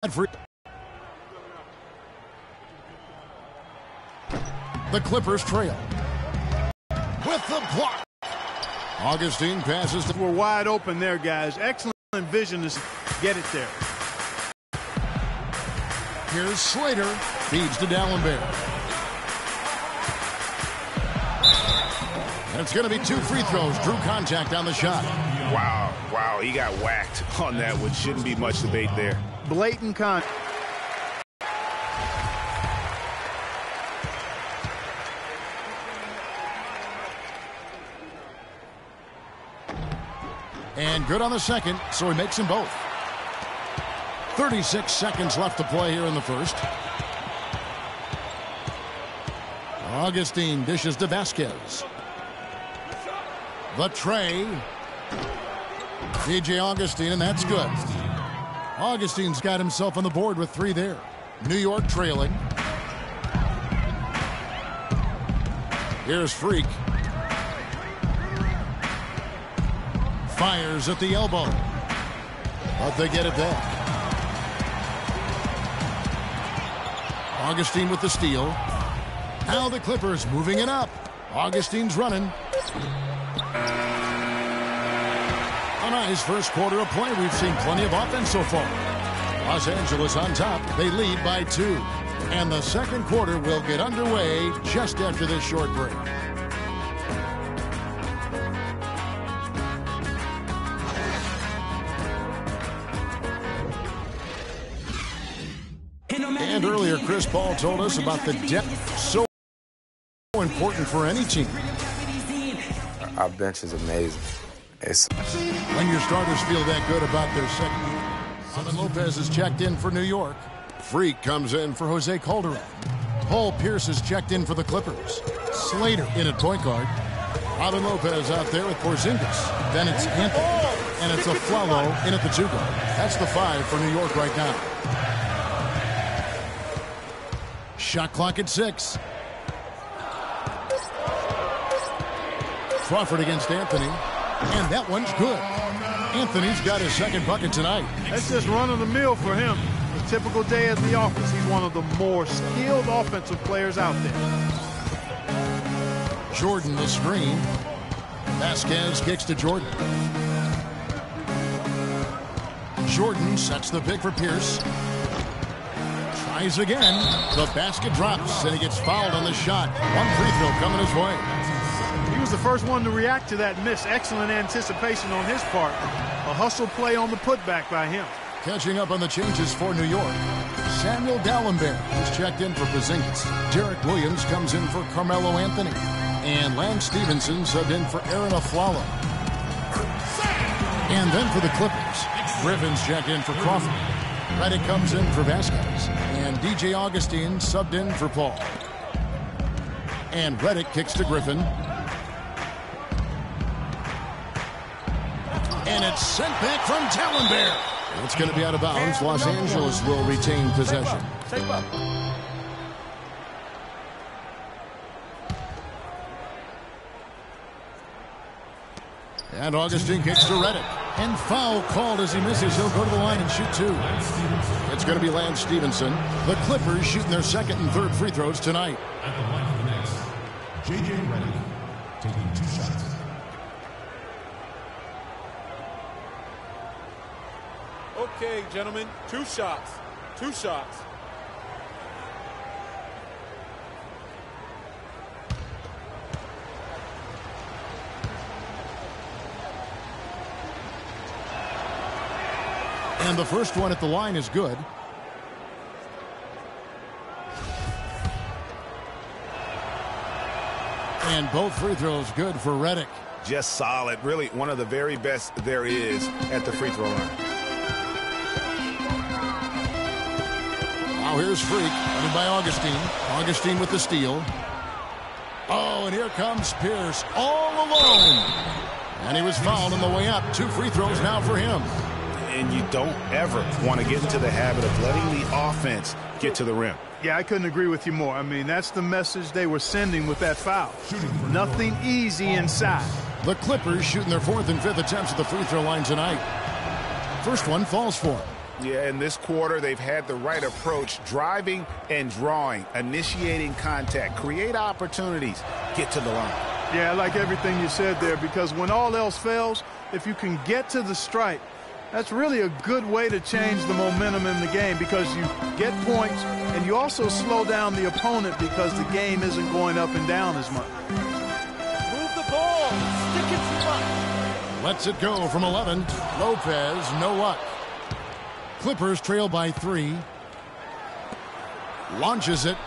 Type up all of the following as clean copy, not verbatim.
The Clippers trail. With the block. Augustine passes. We're wide open there, guys. Excellent vision to get it there. Here's Slater. Feeds to D'Alembert. And it's going to be 2 free throws. Drew contact on the shot. Wow, he got whacked on that one. Shouldn't be much debate there. Blatant contact. And good on the second, so he makes them both. 36 seconds left to play here in the first. Augustine dishes to Vasquez. The tray. DJ Augustine, and that's good. Augustine's got himself on the board with 3 there. New York trailing. Here's Freak. Fires at the elbow. But they get it back. Augustine with the steal. Now the Clippers moving it up. Augustine's running. A nice first quarter of play. We've seen plenty of offense so far. Los Angeles on top. They lead by 2. And the second quarter will get underway just after this short break. And earlier, Chris Paul told us about the depth so important for any team. Our bench is amazing. When your starters feel that good about their second unit. Robin Lopez is checked in for New York. Freak comes in for Jose Calderon. Paul Pierce is checked in for the Clippers. Slater in at point guard. Robin Lopez out there with Porzingis. Then it's Anthony. And it's a Flalo in at the 2 guard. That's the 5 for New York right now. Shot clock at 6. Crawford against Anthony. And that one's good. Anthony's got his second bucket tonight. That's just run-of-the-mill for him. A typical day at the office. He's one of the more skilled offensive players out there. Jordan the screen. Vasquez kicks to Jordan. Jordan sets the pick for Pierce. Tries again. The basket drops, and he gets fouled on the shot. 1 free throw coming his way. He was the first one to react to that miss. Excellent anticipation on his part. A hustle play on the putback by him. Catching up on the changes for New York. Samuel D'Alembert is checked in for Porzingis. Derek Williams comes in for Carmelo Anthony. And Lance Stevenson subbed in for Aaron Aflalo. And then for the Clippers, Griffin's checked in for Crawford. Redick comes in for Vasquez. And DJ Augustine subbed in for Paul. And Redick kicks to Griffin. And it's sent back from D'Alembert. It's going to be out of bounds. Los Angeles will retain possession. And Augustine kicks to Redick. And foul called as he misses. He'll go to the line and shoot 2. It's going to be Lance Stevenson. The Clippers shooting their second and third free throws tonight. At the line for the next, J.J. Redick taking 2 shots. Okay, gentlemen, 2 shots. 2 shots. And the first one at the line is good. And both free throws good for Redick. Just solid. Really one of the very best there is at the free throw line. Now here's Freak, running by Augustine. Augustine with the steal. Oh, and here comes Pierce all alone. And he was fouled on the way up. 2 free throws now for him. And you don't ever want to get into the habit of letting the offense get to the rim. Yeah, I couldn't agree with you more. I mean, that's the message they were sending with that foul. Nothing easy inside. The Clippers shooting their 4th and 5th attempts at the free throw line tonight. First one falls for him. Yeah, in this quarter, they've had the right approach, driving and drawing, initiating contact, create opportunities, get to the line. Yeah, I like everything you said there, because when all else fails, if you can get to the stripe, that's really a good way to change the momentum in the game, because you get points and you also slow down the opponent because the game isn't going up and down as much. Move the ball. Stick it to us. Lets it go from 11. Lopez, no luck. Clippers trail by 3. Launches it.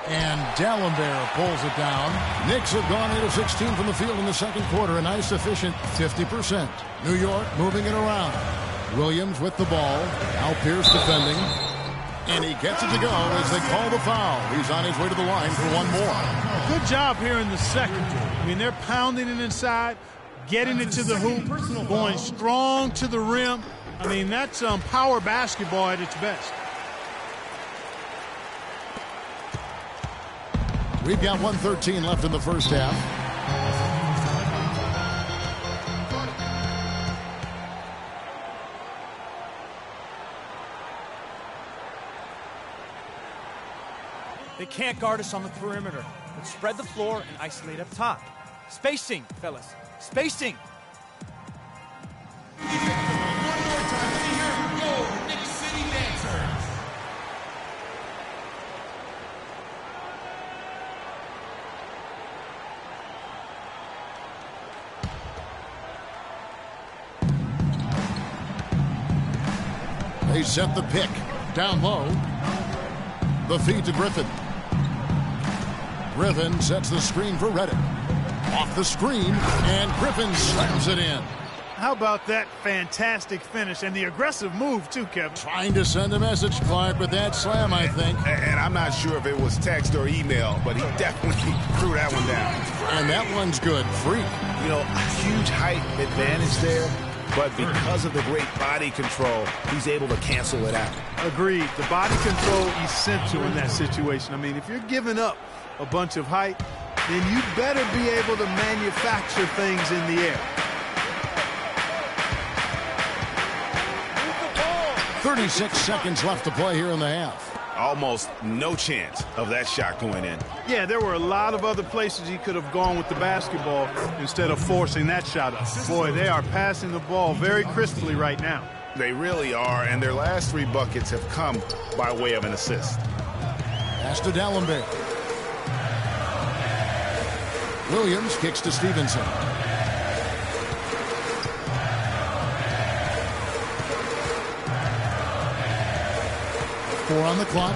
And D'Alembert pulls it down. Knicks have gone 8 of 16 from the field in the second quarter. A nice, efficient 50%. New York moving it around. Williams with the ball. Now Pierce defending. And he gets it to go as they call the foul. He's on his way to the line for one more. Good job here in the second. I mean, they're pounding it inside, getting it to the hoop, going strong to the rim. I mean, that's power basketball at its best. We've got 1:13 left in the first half. They can't guard us on the perimeter. Let's spread the floor and isolate up top. Spacing, fellas. Spacing. One more time. Let me hear it go, Knicks City Dancers. They set the pick. Down low. The feed to Griffin. Griffin sets the screen for Reddick. Off the screen, and Griffin slams it in. How about that fantastic finish and the aggressive move, too, Kevin? Trying to send a message, Clark, with that slam, I think. And I'm not sure if it was text or email, but he definitely threw that one down. And that one's good. Free. You know, huge height advantage there, but because of the great body control, he's able to cancel it out. Agreed. The body control essential in that situation. I mean, if you're giving up a bunch of height, then you better be able to manufacture things in the air. 36 seconds left to play here in the half. Almost no chance of that shot going in. Yeah, there were a lot of other places he could have gone with the basketball instead of forcing that shot up. Boy, they are passing the ball very crisply right now. They really are, and their last 3 buckets have come by way of an assist. Pass to D'Alembert. Williams kicks to Stevenson. Four on the clock.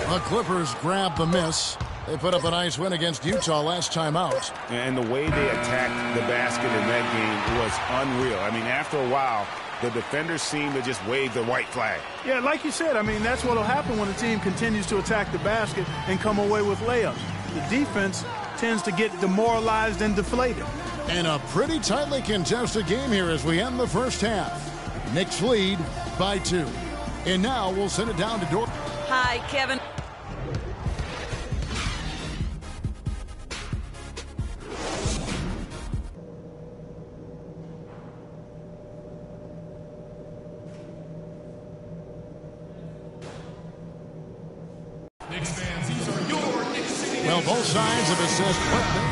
The Clippers grab the miss. They put up a nice win against Utah last time out. And the way they attacked the basket in that game was unreal. I mean, after a while, the defenders seemed to just wave the white flag. Yeah, like you said, I mean, that's what will happen when a team continues to attack the basket and come away with layups. The defense tends to get demoralized and deflated. And a pretty tightly contested game here as we end the first half. Knicks lead by 2. And now we'll send it down to Dortmund. Hi, Kevin. Knicks fans, these are your Knicks City. Well, both sides have assessed what they.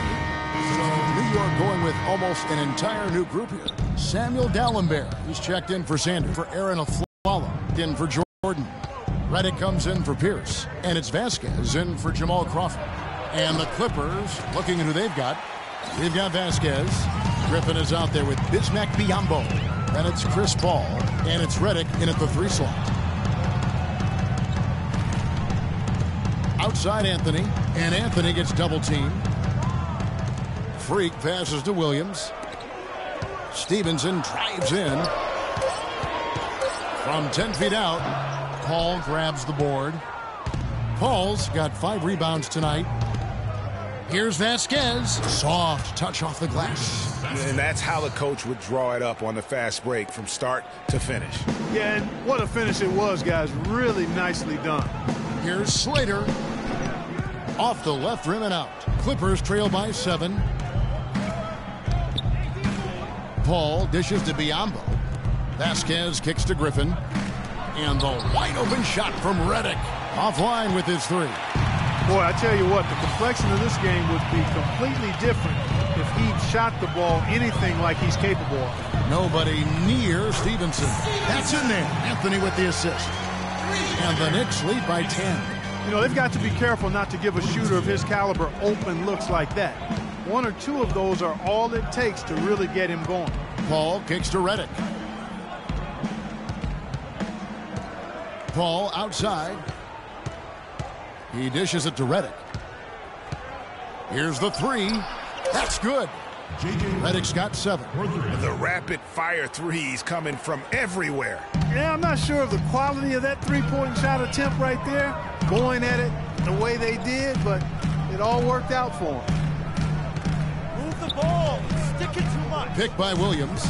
So New York going with almost an entire new group here. Samuel D'Alembert, he's checked in for Sanders. For Aaron Aflalo, in for Jordan. Reddick comes in for Pierce. And it's Vasquez in for Jamal Crawford. And the Clippers, looking at who they've got. They've got Vasquez. Griffin is out there with Bismack Biyombo. And it's Chris Paul. And it's Reddick in at the 3 slot. Outside Anthony. And Anthony gets double-teamed. Freak passes to Williams. Stevenson drives in. From 10 feet out, Paul grabs the board. Paul's got 5 rebounds tonight. Here's Vasquez. Soft touch off the glass. And that's how the coach would draw it up on the fast break from start to finish. Yeah, and what a finish it was, guys. Really nicely done. Here's Slater. Off the left rim and out. Clippers trail by 7. Paul dishes to Biyombo. Vasquez kicks to Griffin. And the wide-open shot from Redick. Offline with his three. Boy, I tell you what, the complexion of this game would be completely different if he'd shot the ball anything like he's capable of. Nobody near Stevenson. That's in there. Anthony with the assist. And the Knicks lead by 10. You know, they've got to be careful not to give a shooter of his caliber open looks like that. One or two of those are all it takes to really get him going. Paul kicks to Redick. Paul outside. He dishes it to Redick. Here's the three. That's good. Redick's got 7. The rapid-fire threes coming from everywhere. Yeah, I'm not sure of the quality of that three-point shot attempt right there, going at it the way they did, but it all worked out for him. Move the ball. Stick it too much. Picked by Williams.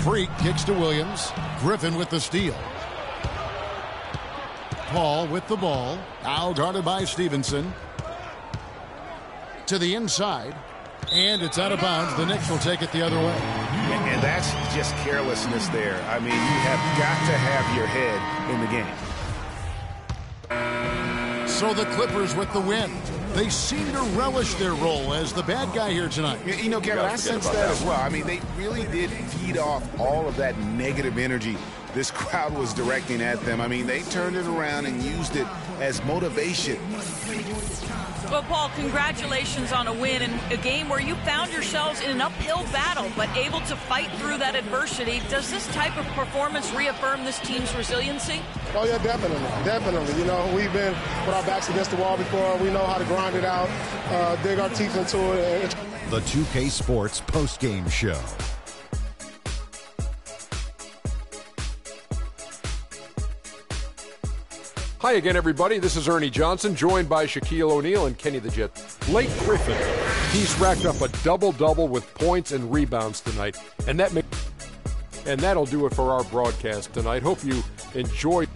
Freak kicks to Williams. Griffin with the steal. Paul with the ball. Now guarded by Stevenson. To the inside. And it's out of bounds. The Knicks will take it the other way. And that's just carelessness there. I mean, you have got to have your head in the game. So the Clippers with the win. They seem to relish their role as the bad guy here tonight. You know, Kevin, I sense that as well. I mean, they really did feed off all of that negative energy this crowd was directing at them. I mean, they turned it around and used it as motivation. Well, Paul, congratulations on a win in a game where you found yourselves in an uphill battle, but able to fight through that adversity. Does this type of performance reaffirm this team's resiliency? Oh, yeah, definitely. Definitely. You know, we've been with our backs against the wall before. We know how to grind it out, dig our teeth into it. The 2K Sports postgame show. Hi again, everybody. This is Ernie Johnson, joined by Shaquille O'Neal and Kenny the Jet. Blake Griffin, he's racked up a double-double with points and rebounds tonight, and that'll do it for our broadcast tonight. Hope you enjoyed.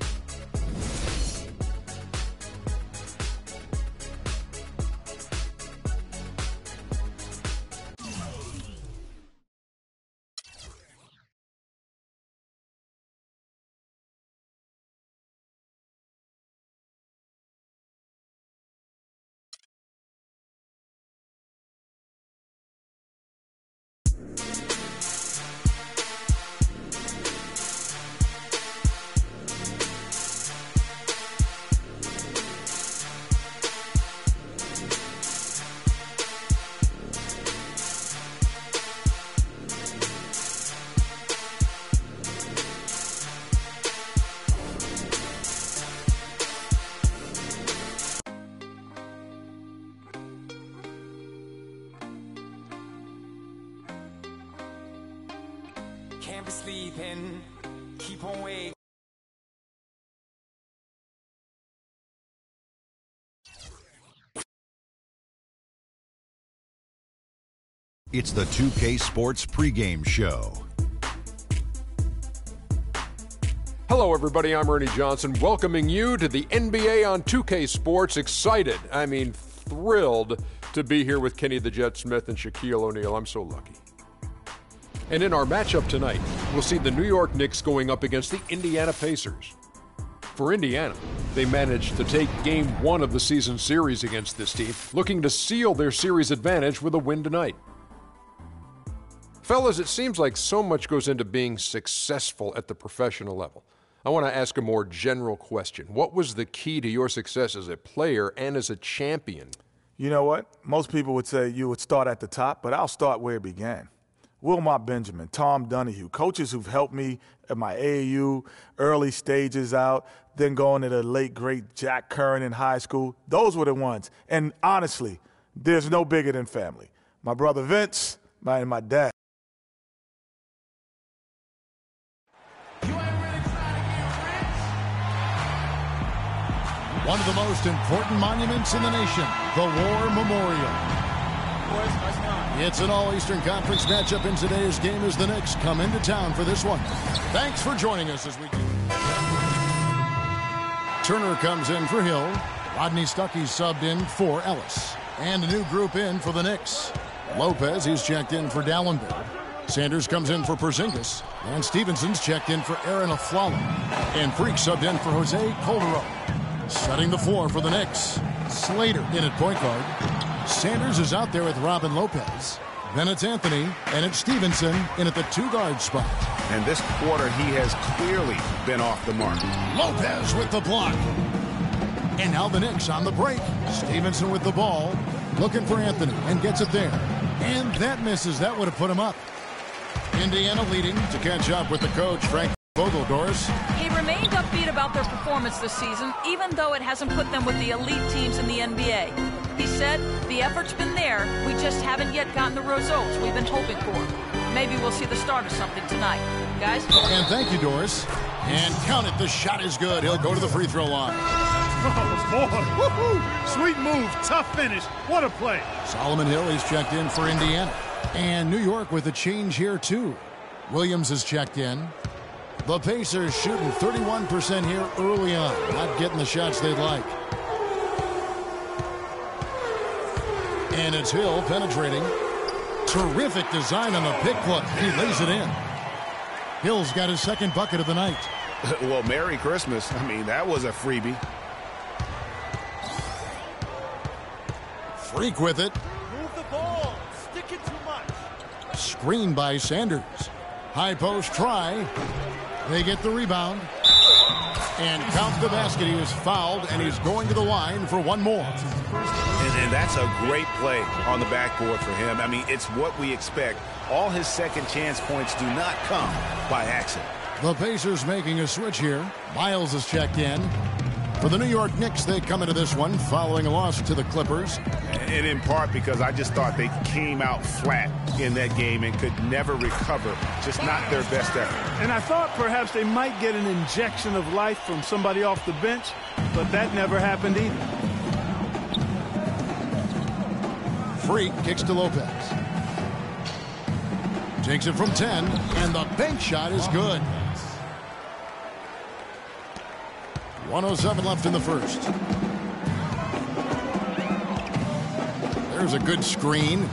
Can't be sleeping, keep on waiting. It's the 2K Sports pregame show. Hello, everybody. I'm Ernie Johnson, welcoming you to the NBA on 2K Sports. Excited, I mean thrilled to be here with Kenny the Jet Smith and Shaquille O'Neal. I'm so lucky. And in our matchup tonight, we'll see the New York Knicks going up against the Indiana Pacers. For Indiana, they managed to take Game 1 of the season series against this team, looking to seal their series advantage with a win tonight. Fellas, it seems like so much goes into being successful at the professional level. I want to ask a more general question. What was the key to your success as a player and as a champion? You know what? Most people would say you would start at the top, but I'll start where it began. Wilmot Benjamin, Tom Donahue, coaches who've helped me at my AAU, early stages out, then going to the late, great Jack Curran in high school. Those were the ones. And honestly, there's no bigger than family. My brother Vince and my dad. One of the most important monuments in the nation, the War Memorial. It's an all-Eastern Conference matchup in today's game as the Knicks come into town for this one. Thanks for joining us as we... Turner comes in for Hill. Rodney Stuckey subbed in for Ellis. And a new group in for the Knicks. Lopez, he's checked in for Dallenberg. Sanders comes in for Porzingis. And Stevenson's checked in for Aaron Aflalo. And Freak subbed in for Jose Calderon. Setting the floor for the Knicks. Slater in at point guard. Sanders is out there with Robin Lopez. Then it's Anthony, and it's Stevenson in at the two-guard spot. And this quarter, he has clearly been off the mark. Lopez with the block. And now the Knicks on the break. Stevenson with the ball, looking for Anthony, and gets it there. And that misses. That would have put him up. Indiana leading to catch up with the coach, Frank Vogel. Doris. He remained upbeat about their performance this season, even though it hasn't put them with the elite teams in the NBA. He said, the effort's been there, we just haven't yet gotten the results we've been hoping for. Maybe we'll see the start of something tonight. Guys? And thank you, Doris. And count it, the shot is good. He'll go to the free throw line. Oh, boy. Woo-hoo. Sweet move, tough finish. What a play. Solomon Hill is checked in for Indiana. And New York with a change here, too. Williams is checked in. The Pacers shooting 31% here early on. Not getting the shots they'd like. And it's Hill penetrating. Terrific design on the pick look. He lays it in. Hill's got his second bucket of the night. Well, Merry Christmas. I mean, that was a freebie. Freak with it. Move the ball. Stick it too much. Screen by Sanders. High post try. They get the rebound. And count the basket. He was fouled, and he's going to the line for one more. And that's a great play on the backboard for him. I mean, it's what we expect. All his second chance points do not come by accident. The Pacers making a switch here. Miles is checked in. For the New York Knicks, they come into this one following a loss to the Clippers. And in part because I just thought they came out flat in that game and could never recover. Just not their best effort. And I thought perhaps they might get an injection of life from somebody off the bench, but that never happened either. Freak kicks to Lopez. Takes it from 10, and the bank shot is good. 1:07 left in the first. There's a good screen.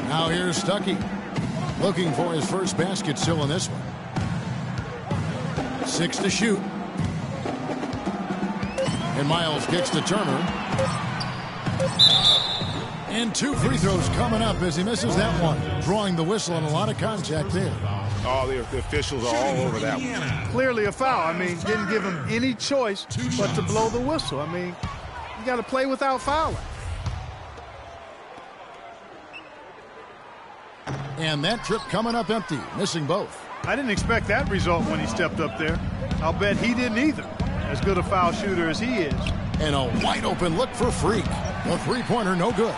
Now here's Stuckey. Looking for his first basket still in this one. 6 to shoot. And Miles kicks to Turner. And 2 free throws coming up as he misses that one. Drawing the whistle and a lot of contact there. Oh, the officials are all over that one. Clearly a foul. I mean, didn't give him any choice but to blow the whistle. I mean, you got to play without fouling. And that trip coming up empty, missing both. I didn't expect that result when he stepped up there. I'll bet he didn't either. As good a foul shooter as he is. And a wide open look for Freak. The three-pointer no good.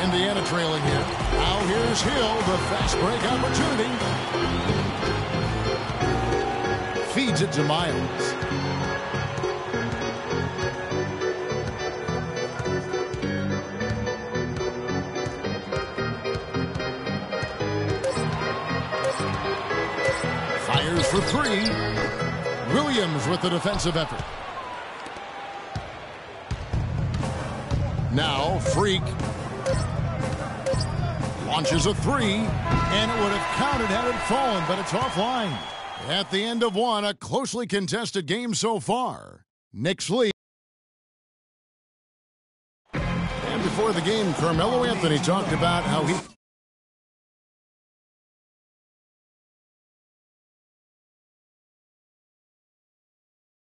Indiana trailing here. Now here's Hill, the fast break opportunity. Feeds it to Miles. Fires for 3. Williams with the defensive effort. Now Freak launches a 3, and it would have counted had it fallen, but it's offline. At the end of one, a closely contested game so far. Knicks lead. And before the game, Carmelo Anthony talked about how he